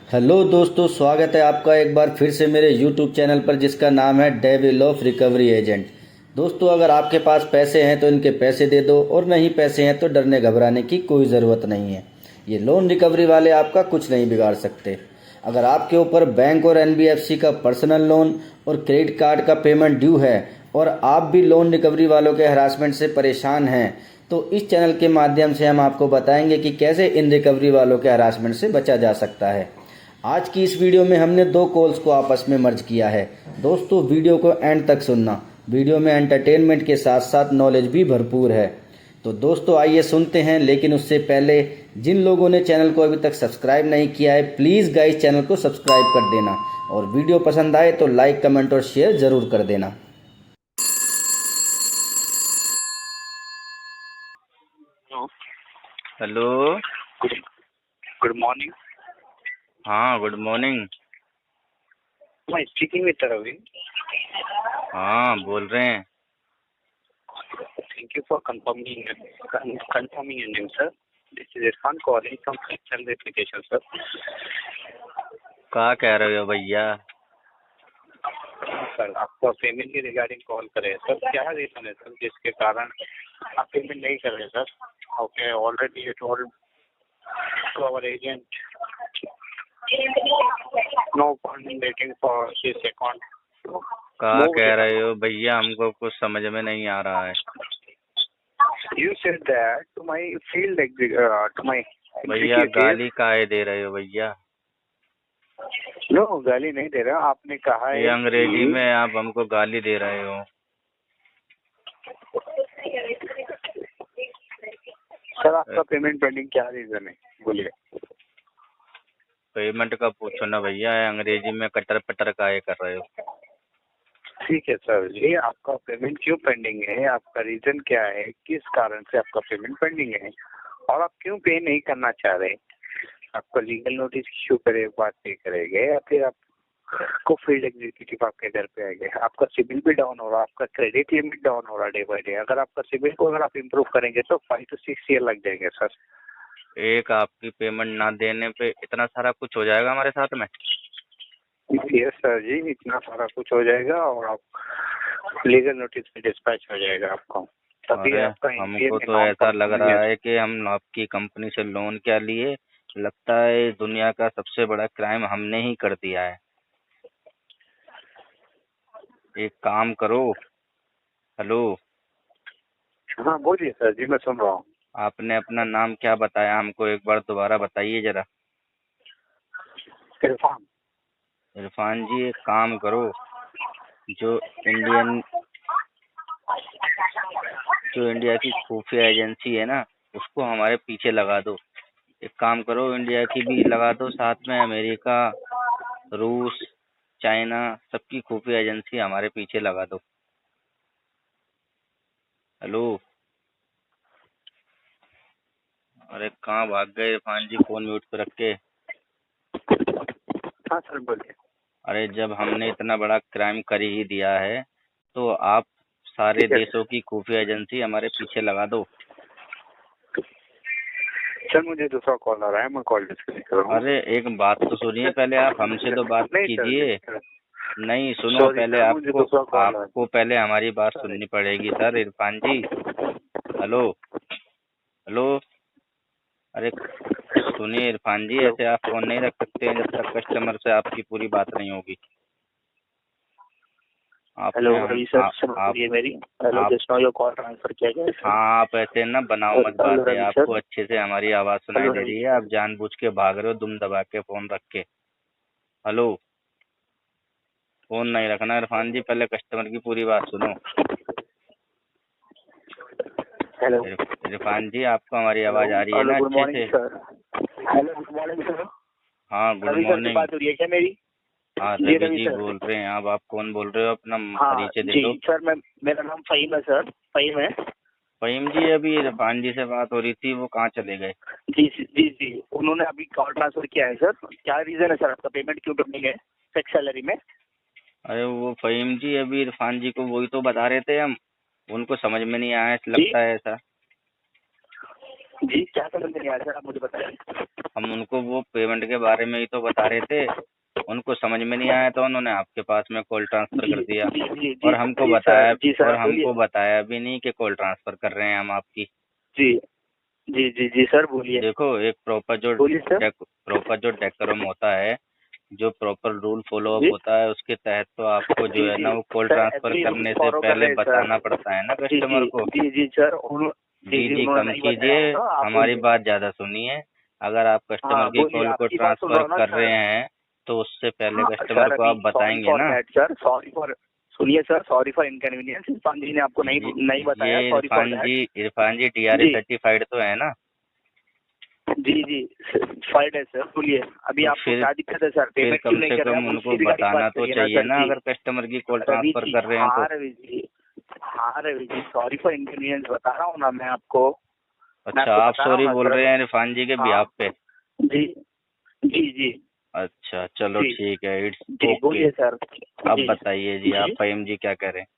Hello दोस्तों, स्वागत है आपका एक बार फिर से मेरे YouTube चैनल पर जिसका नाम है डेविल ऑफ रिकवरी एजेंट। दोस्तों, अगर आपके पास पैसे हैं तो इनके पैसे दे दो और नहीं पैसे हैं तो डरने घबराने की कोई ज़रूरत नहीं है। ये लोन रिकवरी वाले आपका कुछ नहीं बिगाड़ सकते। अगर आपके ऊपर बैंक और NBFC का पर्सनल लोन और क्रेडिट कार्ड का पेमेंट ड्यू है और आप भी लोन रिकवरी वालों के हरासमेंट से परेशान हैं, तो इस चैनल के माध्यम से हम आपको बताएंगे कि कैसे इन रिकवरी वालों के हरासमेंट से बचा जा सकता है। आज की इस वीडियो में हमने दो कॉल्स को आपस में मर्ज किया है। दोस्तों, वीडियो को एंड तक सुनना। वीडियो में एंटरटेनमेंट के साथ साथ नॉलेज भी भरपूर है। तो दोस्तों, आइए सुनते हैं। लेकिन उससे पहले जिन लोगों ने चैनल को अभी तक सब्सक्राइब नहीं किया है, प्लीज़ गाइस चैनल को सब्सक्राइब कर देना और वीडियो पसंद आए तो लाइक, कमेंट और शेयर ज़रूर कर देना। Hello. Hello. Good good morning. हाँ, गुड मॉर्निंग। मैं स्पीकिंग विद रवि। हाँ, बोल रहे हैं। Thank you for confirming your name sir. This is Irfan calling from Flexal application sir. क्या कह रहे हो भैया? सर, आपको पेमेंट के रिगार्डिंग कॉल करे सर। क्या रीजन है सर जिसके कारण आप पेमेंट नहीं कर रहे sir? Okay, already you told to our agent no point waiting for this account. क्या कह रहे हो भैया? हमको कुछ समझ में नहीं आ रहा है। You said that to my field to my भैया executive। गाली काहे दे रहे हो भैया? नो, गाली नहीं दे रहा। आपने कहा ये है अंग्रेजी कि में आप हमको गाली दे रहे हो। सर, आपका पेमेंट पेंडिंग क्या रीजन है, बोलिए। पेमेंट का पूछो ना भैया, अंग्रेजी में कटर पटर काहे कर रहे हो? ठीक है सर जी, आपका पेमेंट क्यों पेंडिंग है, आपका रीजन क्या है, किस कारण से आपका पेमेंट पेंडिंग है और आप क्यों पे नहीं करना चाह रहे? आपका लीगल नोटिस इश्यू करे, बात पे करेंगे या फिर आपको फील्ड एग्जीक्यूटिव आपके घर पे आएंगे? आपका सिबिल भी डाउन हो रहा है, आपका क्रेडिट लिमिट डाउन हो रहा है डे बाय डे। अगर आपका सिबिल को अगर आप इम्प्रूव करेंगे तो 5 to 6 ईयर लग जाएंगे सर। एक आपकी पेमेंट ना देने पे इतना सारा कुछ हो जाएगा हमारे साथ में? यस सर जी, इतना सारा कुछ हो जाएगा और आप लीगल नोटिस पे डिस्पैच हो जाएगा आपको। तभी अरे, आपका एनपीए हमको में तो नॉन ऐसा लग रहा परफॉर्मेंस। है कि हम आपकी कंपनी से लोन क्या लिए। लगता है दुनिया का सबसे बड़ा क्राइम हमने ही कर दिया है। एक काम करो। हेलो। हाँ बोलिए सर जी, मैं सुन रहा हूँ। आपने अपना नाम क्या बताया? हमको एक बार दोबारा बताइए जरा। इरफान। इरफान जी, एक काम करो। जो इंडियन जो इंडिया की खुफिया एजेंसी है ना, उसको हमारे पीछे लगा दो। एक काम करो, इंडिया की भी लगा दो, साथ में अमेरिका, रूस, चाइना, सबकी खुफिया एजेंसी हमारे पीछे लगा दो। हेलो। अरे कहाँ भाग गए इरफान जी, फोन म्यूट पे रख के? हाँ सर बोलिए। अरे, जब हमने इतना बड़ा क्राइम कर ही दिया है तो आप सारे ठीक है देशों की खुफिया एजेंसी हमारे पीछे लगा दो। सर, मुझे दूसरा कॉल आ रहा है, मैं कॉल डिस्कनेक्ट कर रहा हूँ। अरे, एक बात तो सुनिए पहले, आप हमसे तो बात नहीं सर जी, कीजिए। नहीं, सुनो सॉरी पहले, सर, मुझे आपको दूसरा कॉल आ आपको पहले हमारी बात सुननी पड़ेगी सर इरफान जी। हेलो। हेलो। अरे सुनिए इरफान जी, हेलो ऐसे आप फोन नहीं रख सकते हैं जब तक कस्टमर से आपकी पूरी बात नहीं होगी। हेलो आपने हम रवि सर, सुन आप रही है मेरी? हेलो, आप just now your call transfer किया गया है सर। हाँ, आप ऐसे ना बनाओ मत हेलो बातें। रवि आपको सर। अच्छे से हमारी आवाज़ सुनाई हेलो दे रवि रही है, सर। आप जानबूझ के भाग रहे हो दुम दबा के फ़ोन रख के। हेलो। फ़ोन नहीं रखना इरफान जी, पहले कस्टमर की पूरी बात सुनो। हेलो। इरफान जी, आपको हमारी हेलो। आवाज़ आ रही है हेलो, ना गुड अच्छे मॉर्निंग से? Sir. Hello, good morning sir. हाँ, गुड रवि सर से मॉर्निंग। बात हो रही है क्या मेरी? हाँ, जी रवि रवि जी सर। बोल रहे हैं। आप कौन बोल रहे हो? अपना हाँ परिचय दे जी दो। सर, मैं मेरा नाम फ़हीम है सर, फ़हीम है। फ़हीम जी, अभी इरफान जी से बात हो रही थी, वो कहाँ चले गए? जी जी जी, उन्होंने अभी कॉल ट्रांसफर किया है सर। क्या रीज़न है सर, आपका पेमेंट क्यों पेंडिंग है फिक्स सैलरी में? अरे वो फ़हीम जी, अभी इरफान जी को वही तो बता रहे थे हम। उनको समझ में नहीं आया, जी लगता है ऐसा। जी क्या समझ में नहीं आया सर, आप मुझे बताइए। हम उनको वो पेमेंट के बारे में ही तो बता रहे थे, उनको समझ में नहीं आया तो उन्होंने आपके पास में कॉल ट्रांसफर जी कर दिया। जी जी और जी हमको जी बताया सर, जी सर और बोलिए। हमको बताया भी नहीं कि कॉल ट्रांसफर कर रहे हैं हम आपकी। जी जी जी जी सर बोलिए। देखो, एक बोलिए सर। प्रॉपर जो डेकोरम होता है, जो प्रॉपर रूल फॉलो अप जी होता है, उसके तहत तो आपको जो जी है जी ना वो call sir, transfer every rule करने से फॉलो कर पहले रहे हैं सर। बताना पड़ता है ना जी जी कस्टमर को। जी जी सर, जी जी जी जी, उन्होंने कम नहीं बताया कीजिए, होगा, आप हमारी बोलिए। बात ज्यादा सुनिए। अगर आप कस्टमर हाँ की बोलिए, कॉल को आपकी बात सुन रहा ट्रांसफर हूँ ना कर रहे सर। हैं तो उससे पहले हाँ कस्टमर सर, को अभी आप सॉरी बताएंगे फॉर ना। दैट सर, सॉरी फॉर, सुनिए sir, sorry for inconvenience, Irfan ji ने आपको नहीं ये नहीं बताया, ये sorry for that. Irfan ji DRA ji certified तो है ना? जी जी फाइड है सर, बोलिए अभी तो आपको फिर क्या दिक्कत है सर, फिर पेमेंट क्यों कम नहीं से कर रहे हैं, कम आप उनको उसकी रिगार्डिंग बताना बात तो करिए ना चाहिए सर ना, जी। अगर कस्टमर की कॉल रवि ट्रांसफर जी, कर रहे हैं तो। हाँ रवि जी, हाँ Ravi ji, sorry for inconvenience बता रहा हूँ ना मैं आपको, मैं अच्छा, आपको आप बता रहा हूँ सॉरी ना बोल सर। रहे हैं इरफान जी के हाँ बिहाफ पे? जी जी जी अच्छा, चलो जी ठीक है, इट्स जी ओके। बोलिए सर। अब जी बताइए जी, आप जी फहीम जी क्या कह रहे हैं?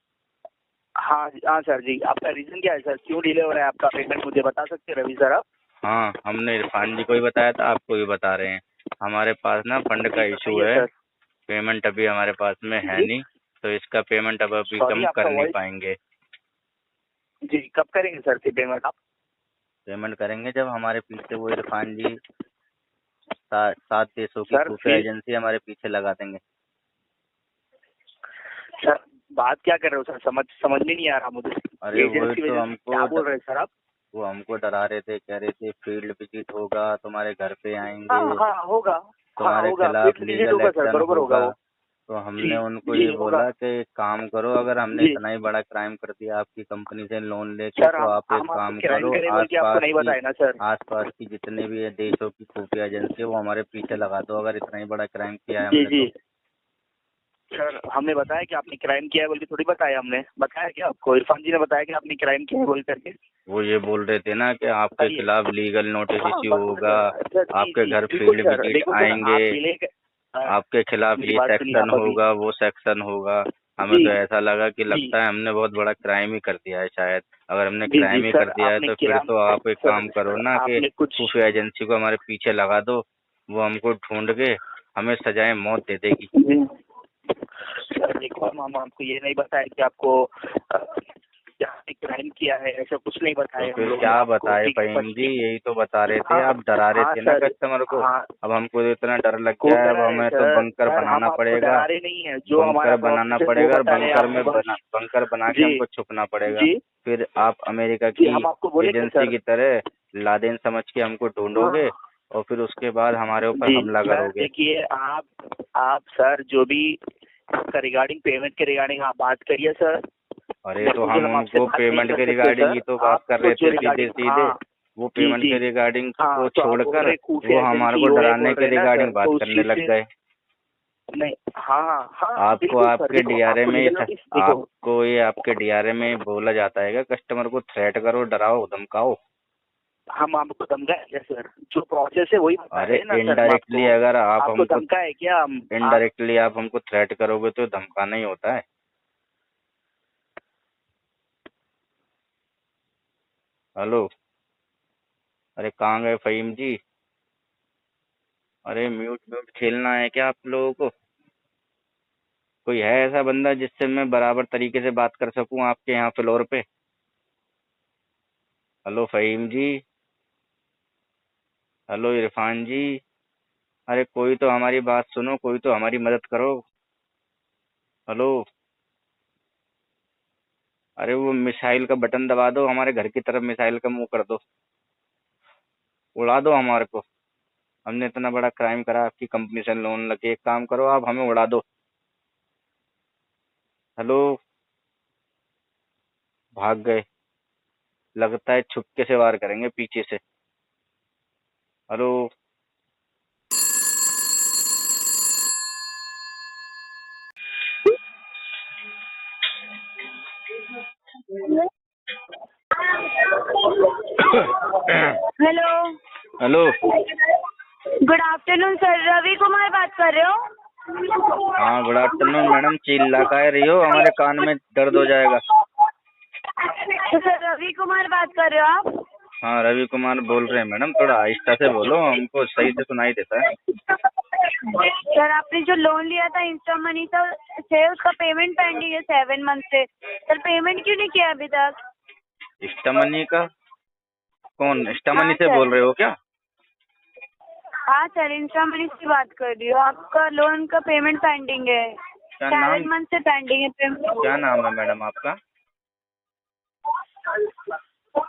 हाँ हाँ सर जी, आपका रीजन क्या है सर, क्यों डिले हो रहा है आपका पेमेंट, मुझे बता सकते हैं रवि सर आप? हाँ, हमने इरफान जी को ही बताया था, आपको भी बता रहे हैं। हमारे पास ना फंड का जी इशू बताइए है, सर। पेमेंट अभी हमारे पास में है जी नहीं, तो इसका पेमेंट अब अभी सॉरी, हम आपका कर नहीं वॉइस, पाएंगे। जी कब करेंगे सर फिर पेमेंट आप? पेमेंट करेंगे जब हमारे पीछे वो इरफान जी 7 देशों की सर खुफिया फिर एजेंसी हमारे पीछे लगा देंगे। सर बात क्या कर रहे हो सर, समझ समझ में नहीं आ रहा मुझे, अरे वही एजेंसी तो वेजेंसी क्या हमको बोल रहे हैं सर आप? वो हमको डरा रहे थे, कह रहे थे फील्ड विजिट होगा, तुम्हारे घर पे हाँ आएंगे, हाँ होगा, हाँ तुम्हारे होगा, खिलाफ फील्ड विजिट लीगल होगा सर, एक्शन बरोबर होगा होगा। वो। तो हमने जी उनको जी ये होगा। बोला कि एक काम करो, अगर हमने जी इतना ही बड़ा क्राइम कर दिया आपकी कंपनी से लोन लेके, सर, तो आप एक हम आपको काम क्राइम करो, करे बोल के आपको नहीं बताया ना सर। आसपास की जितने भी ये देशों की खुफिया एजेंसी है वो हमारे पीछे लगा दो, अगर इतना ही बड़ा क्राइम किया है जी हमने जी तो। सर, हमने बताया कि आपने क्राइम किया है बोल के थोड़ी बताया, हमने बताया क्या आपको, इरफान जी ने बताया कि आपने क्राइम किया है बोल करके? वो ये बोल रहे थे ना कि आपके बताइए। खिलाफ लीगल नोटिस हाँ इश्यू बस होगा, सर, जी आपके जी घर बिल्कुल फील्ड सर, विजिट देखो सर आएंगे, आप डिले, आपके खिलाफ मेरी ये बात सुनिए सेक्शन आप अभी। होगा, वो सेक्शन होगा। हमें जी तो ऐसा लगा कि जी लगता है हमने बहुत बड़ा क्राइम ही कर दिया है शायद। अगर हमने जी जी क्राइम ही कर सर, दिया है आपने तो फिर किराम तो आप एक सर, काम करो ना कि आपने कुछ, खुफिया एजेंसी को हमारे पीछे लगा दो, वो हमको ढूंढ के हमें सजाए मौत दे देगी। जी सर देखो, हम आपको ये नहीं बताया कि आपको क्राइम किया है, ऐसा कुछ नहीं तो बताया हम फिर लोग ने क्या आपको, बताए ठीक है फहीम जी, यही तो बता रहे थे, हाँ आप डरा रहे हाँ थे ना सर, कस्टमर को। हाँ अब हमको तो इतना डर लग को गया है, अब डरा रहे हमें तो सर, बंकर सर हम बनाना आपको पड़ेगा, डरा रहे नहीं है, जो हमारा बंकर बनाना प्रोसेस है वो पड़ेगा, और बता रहे हैं आपको बस। बंकर बना के जी हमको छुपना पड़ेगा। जी फिर आप अमेरिका जी की हम आपको बोलेंगे एजेंसी सर। की तरह लादेन समझ के हमको ढूंढोगे, हाँ और फिर उसके बाद हमारे ऊपर जी हमला सर करोगे। देखिए, आप सर जो भी आपका रिगार्डिंग पेमेंट के रिगार्डिंग आप बात करिए सर। अरे तो देखो, हम हम आपसे उनको बात नहीं पेमेंट कर के सकते रिगार्डिंग ही सर, तो बात कर आपको रहे जो थे सीधे रिगार्डिंग, सीधे। हाँ वो जी पेमेंट जी के रिगार्डिंग को हाँ, तो आप बोल छोड़कर रहे वो खुफिया हमारे एजेंसी को वो है डराने बोल के रहे ना सर, रिगार्डिंग बात तो उस करने चीज लग से गए। नहीं, हाँ हाँ हाँ आपको बिल्कुल सर, आपके देखो डीआरए आपको में लीगल नोटिस, देखो आपको ये आपके डीआरए में बोला जाता है कि कस्टमर को थ्रेट करो, डराओ, धमकाओ। हम आपको धमकाए क्या सर, जो प्रोसेस है वही बता अरे रहे हैं ना सर हम इनडायरेक्टली आपको, अगर आप आपको हमको धमकाए क्या हम आप? इनडायरेक्टली आप हमको थ्रेट करोगे तो धमकाना ही होता है। हेलो, अरे कहाँ गए फहीम जी? अरे म्यूट म्यूट खेलना है क्या आप लोगों को? कोई है ऐसा बंदा जिससे मैं बराबर तरीके से बात कर सकूं आपके यहाँ फ्लोर पे? हेलो फहीम जी, हेलो इरफान जी, अरे कोई तो हमारी बात सुनो, कोई तो हमारी मदद करो। हेलो, अरे वो मिसाइल का बटन दबा दो, हमारे घर की तरफ मिसाइल का मुंह कर दो, उड़ा दो हमारे को। हमने इतना बड़ा क्राइम करा, आपकी कंपनी से लोन लगे, एक काम करो आप हमें उड़ा दो। हेलो, भाग गए, लगता है छुपके से वार करेंगे पीछे से। Hello, hello, hello, good afternoon sir, Ravi Kumar बात कर रहे हो? हाँ गुड आफ्टरनून मैडम, चिल्ला का रही हो, हमारे कान में दर्द हो जाएगा। तो सर रवि कुमार बात कर रहे हो आप? हाँ रवि कुमार बोल रहे हैं मैडम, थोड़ा आहिस्ता से बोलो, हमको सही से सुनाई देता है। सर आपने जो लोन लिया था इंस्टा मनी से उसका पेमेंट पेंडिंग है 7 मंथ से। सर पेमेंट क्यों नहीं किया अभी तक? इष्टमनी का? कौन इष्टमनी हाँ से सर। बोल रहे हो क्या? हाँ सर, इंस्टा मनी से बात कर रही हूँ। आपका लोन का पेमेंट पेंडिंग है, क्या 7 नाम, मंथ से पेंडिंग है पेमेंट। क्या नाम है मैडम आपका?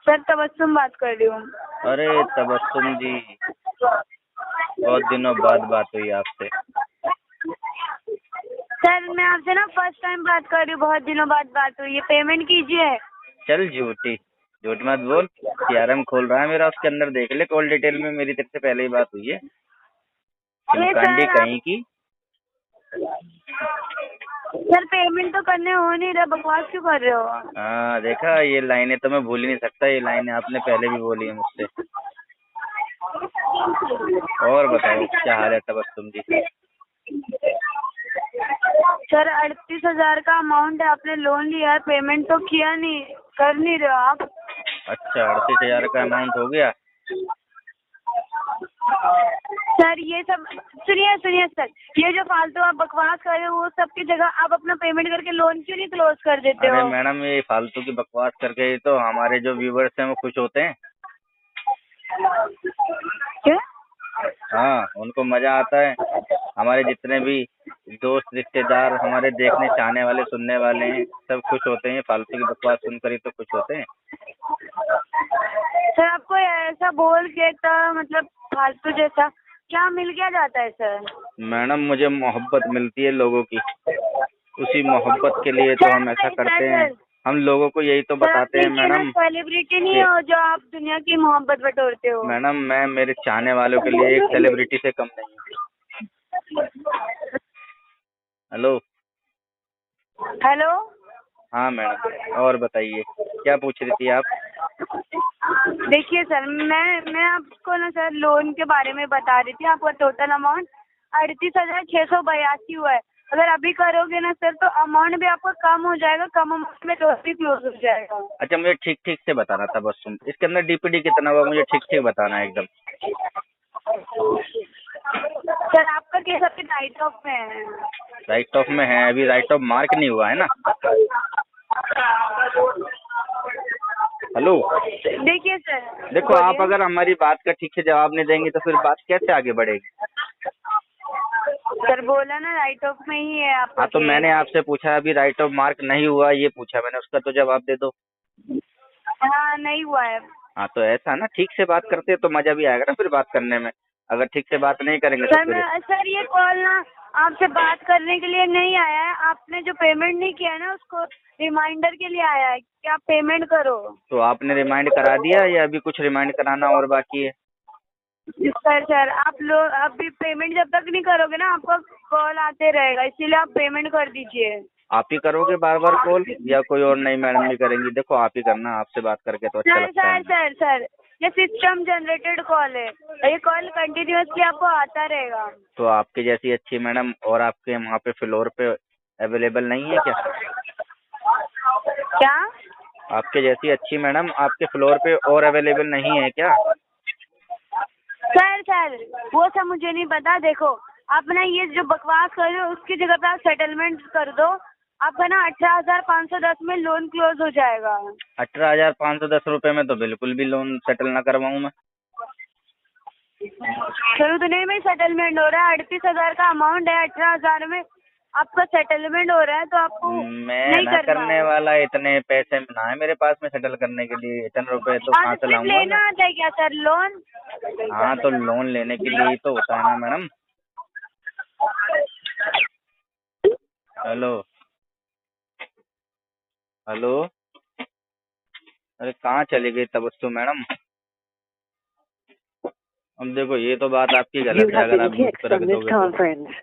सर तबस्सुम बात कर रही हूँ। अरे तबस्सुम जी, बहुत दिनों बाद बात हुई आपसे। सर मैं आपसे ना फर्स्ट टाइम बात कर रही हूँ, बहुत दिनों बाद बात हुई है। पेमेंट कीजिए। चल झूठी, झूठ मत बोल। सीआरएम खोल रहा है मेरा, उसके अंदर देख ले, कॉल डिटेल में मेरी तेरे से पहले ही बात हुई है। अरे चिमकांडी सर कहीं की। सर पेमेंट तो करने हो नहीं रहा, बकवास क्यों कर रहे हो? हाँ देखा, ये लाइनें तो मैं भूल ही नहीं सकता, ये लाइनें आपने पहले भी बोली है मुझसे। और बताओ क्या हाल है तबस्सुम जी? सर 38,000 का अमाउंट है, आपने लोन लिया है, पेमेंट तो किया नहीं, कर नहीं रहे हो आप। अच्छा 38,000 का अमाउंट हो गया? सर ये सब सुनिए सर, ये जो फालतू आप बकवास कर रहे हो वो सब की जगह आप अपना पेमेंट करके लोन क्यों नहीं क्लोज कर देते अरे हो? मैडम, ये फालतू की बकवास करके ही तो हमारे जो व्यूवर्स हैं वो खुश होते हैं। क्या? हाँ, उनको मजा आता है। हमारे जितने भी दोस्त रिश्तेदार, हमारे देखने चाहने वाले सुनने वाले हैं, सब खुश होते हैं। फालतू की बकवास सुनकर ही तो खुश होते हैं। सर आपको ऐसा बोल के तो मतलब फालतू जैसा क्या मिल क्या जाता है सर? मैडम मुझे मोहब्बत मिलती है लोगों की, उसी मोहब्बत के लिए तो हम ऐसा करते हैं। हम लोगों को यही तो सर आप बताते हैं देखिए ना, मैडम। सेलिब्रिटी नहीं हो जो आप दुनिया की मोहब्बत बटोरते हो। मैडम मैं मेरे चाहने वालों के लिए एक सेलिब्रिटी से कम नहीं हूँ। हेलो। हेलो। हाँ मैडम, और बताइए क्या पूछ रही थी आप? देखिए सर, मैं आपको ना सर लोन के बारे में बता रही थी। आपका टोटल अमाउंट 38,682 हुआ है। अगर अभी करोगे ना सर तो अमाउंट भी आपका कम हो जाएगा, कम अमाउंट में लोन भी क्लोज हो जाएगा। अच्छा मुझे ठीक ठीक से बताना था बस, सुन, इसके अंदर डीपीडी कितना हुआ मुझे ठीक ठीक बताना है एकदम। सर आपका केस अभी राइट ऑफ में है। राइट ऑफ में है? अभी राइट ऑफ मार्क नहीं हुआ है ना? हेलो। देखिए सर, देखो आप अगर हमारी बात का ठीक से जवाब नहीं देंगे तो फिर बात कैसे आगे बढ़ेगी? सर बोला ना राइट ऑफ में ही है आपका हाँ तो केस। मैंने आपसे पूछा अभी राइट ऑफ मार्क नहीं हुआ, ये पूछा मैंने, उसका तो जवाब दे दो। हाँ नहीं हुआ है। हाँ तो ऐसा ना, ठीक से बात करते तो मजा भी आएगा ना फिर बात करने में। अगर ठीक से बात नहीं करेंगे तो फिर सर ये कॉल ना आपसे बात करने के लिए नहीं आया है। आपने जो पेमेंट नहीं किया है ना उसको रिमाइंडर के लिए आया है कि आप पेमेंट करो। तो आपने रिमाइंड करा दिया या अभी कुछ रिमाइंड कराना और बाकी है? सर आप लोग अभी पेमेंट जब तक नहीं करोगे ना आपका कॉल आते रहेगा, इसीलिए आप पेमेंट कर दीजिए। आप ही करोगे बार बार कॉल या कोई और नई मैडम भी करेंगी? देखो आप ही करना, आपसे बात करके तो अच्छा लगता है। सर ये सिस्टम जनरेटेड कॉल है, ये कॉल कंटिन्यूअसली आपको आता रहेगा। तो आपकी जैसी अच्छी मैडम और आपके वहाँ पे फ्लोर पे अवेलेबल नहीं है क्या? क्या? आपके जैसी अच्छी मैडम आपके फ्लोर पे और अवेलेबल नहीं है क्या? सर वो सब मुझे नहीं पता। देखो आप ना ये जो बकवास कर रहे हो उसकी जगह पे आप सेटलमेंट कर दो। आपका ना 18,510 में लोन क्लोज हो जाएगा। 18,510 रुपए में तो बिल्कुल भी लोन सेटल ना करवाऊँ मैं। शुरू तो नहीं में सेटलमेंट हो रहा है, 38,000 का अमाउंट है, 18,000 में आपका सेटलमेंट हो रहा है तो आपको मैं नहीं ना करना करने है। वाला, इतने पैसे ना है मेरे पास में सेटल करने के लिए, इतने रुपए तो कहाँ से सिर्फ लाऊंगा लेना मैं? आता है क्या सर लोन? हाँ तो लोन लेने के लिए ही तो होता है ना मैडम। Hello hello. अरे कहाँ चली गई तबस्सुम मैडम? अब देखो ये तो बात आपकी गलत है, अगर आप म्यूट पे रख दोगे तो।